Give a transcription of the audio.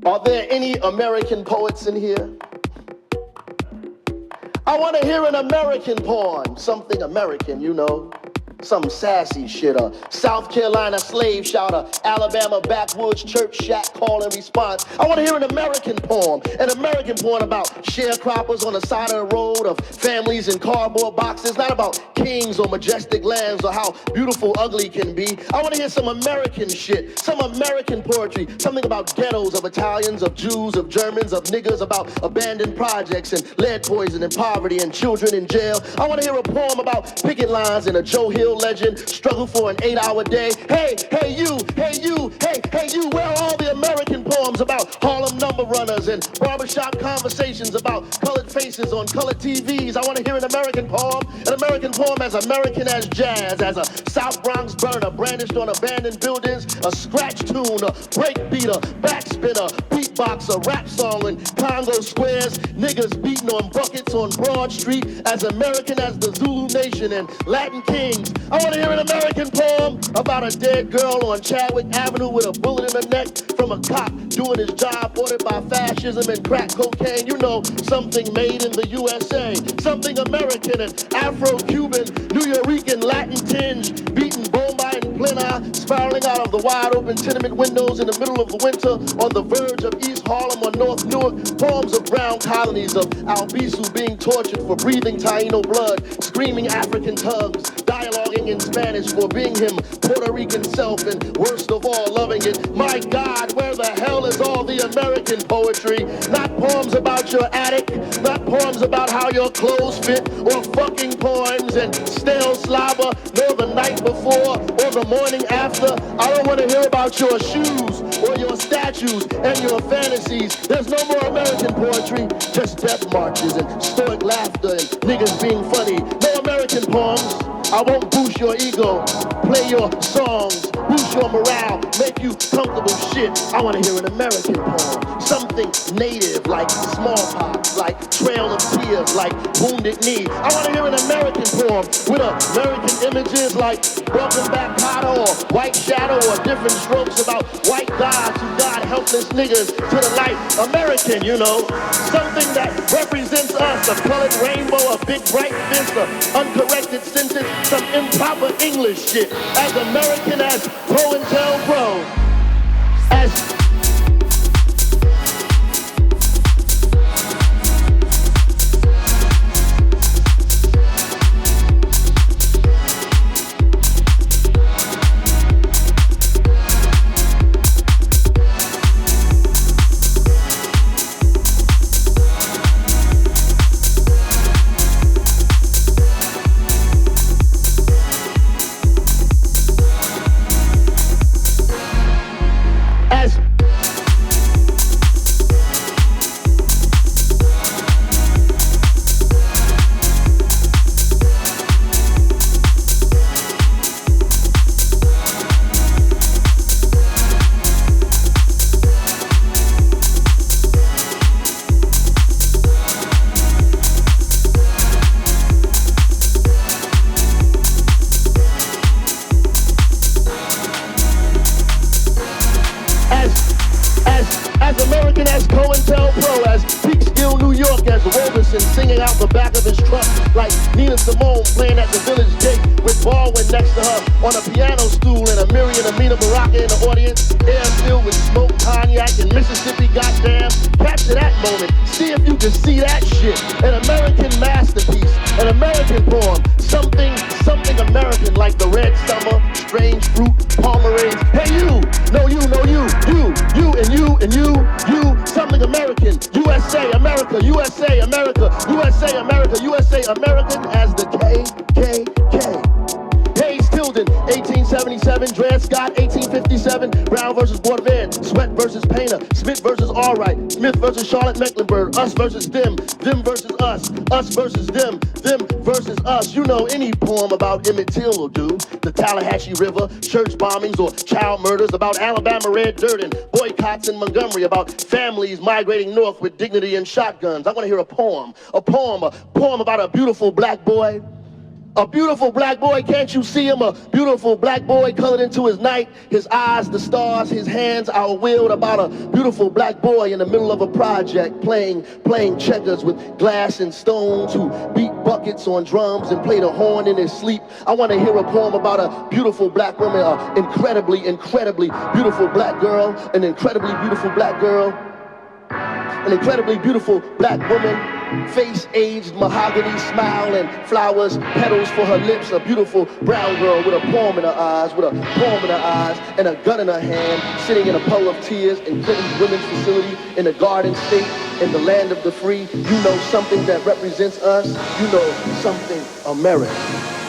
Are there any American poets in here? I want to hear an American poem, something American, you know. Some sassy shit, a South Carolina slave shouter, Alabama backwoods church shack call and response. I want to hear an American poem about sharecroppers on the side of the road, of families in cardboard boxes, not about kings or majestic lands or how beautiful ugly can be. I want to hear some American shit, some American poetry, something about ghettos of Italians, of Jews, of Germans, of niggers, about abandoned projects and lead poison and poverty and children in jail. I want to hear a poem about picket lines and a Joe Hill legend, struggle for an 8-hour day. Hey you, where are all the American poems about Harlem number runners and barbershop conversations about colored faces on colored TVs? I want to hear an American poem as American as jazz, as a South Bronx burner brandished on abandoned buildings, a scratch tune, a breakbeat, a backspinner, beatbox, a rap song in Congo squares, niggas beating on buckets on Broad Street, as American as the Zulu Nation and Latin Kings. I want to hear an American poem about a dead girl on Chadwick Avenue with a bullet in her neck from a cop doing his job ordered by fascism and crack cocaine. You know, something made in the USA, something American and Afro-Cuban, New Yorican, Latin tinge, beating Bomba and Plena, spiraling out of the wide open tenement windows in the middle of the winter on the verge of East Harlem or North Newark. Poems of brown colonies of Albizu being tortured for breathing Taino blood, screaming African tongues, dialoguing in Spanish for being him, Puerto Rican self, and worst of all, loving it. My God, where the hell is all the American poetry? Not poems about your attic, not poems about how your clothes fit, or fucking poems and stale slobber, nor the night before or the morning after. I don't want to hear about your shoes or your statues and your fantasies. There's no more American poetry, just death marches and stoic laughter and niggas being funny. No American poems. I won't boost your ego, play your songs, boost your morale, make you comfortable shit. I want to hear an American poem, something native like smallpox, like Trail of Tears, like Wounded Knee. I want to hear an American poem with American images like Welcome Back Kotter or White Shadow or different strokes about white gods who guide helpless niggas to the light. American, you know, something that represents us, a colored rainbow, a big bright fist, a uncorrected sentence, some improper English shit, as American as Pro and Tell Pro, as American as the KKK. Hayes Tilden, 1877, Dred Scott, 1857, Brown versus Board of Ed, Sweat versus Painter, Smith versus Allwright, Smith versus Charlotte Mecklenburg, us versus them versus us versus them versus us. You know, any poem about Emmett Till will do. The Tallahatchie River, church bombings or child murders, about Alabama red dirt and boycotts in Montgomery, about families migrating north with dignity and shotguns. I want to hear a poem about a beautiful black boy A beautiful black boy, can't you see him? A beautiful black boy colored into his night. His eyes, the stars, his hands, our will. About a beautiful black boy in the middle of a project, playing checkers with glass and stones, who beat buckets on drums and played a horn in his sleep. I want to hear a poem about a beautiful black woman, an incredibly beautiful black girl, an incredibly beautiful black girl, an incredibly beautiful black woman. Face aged mahogany smile and flowers, petals for her lips. A beautiful brown girl with a poem in her eyes, and a gun in her hand, sitting in a puddle of tears in Clinton's women's facility in the Garden State, in the land of the free. You know something that represents us. You know something American.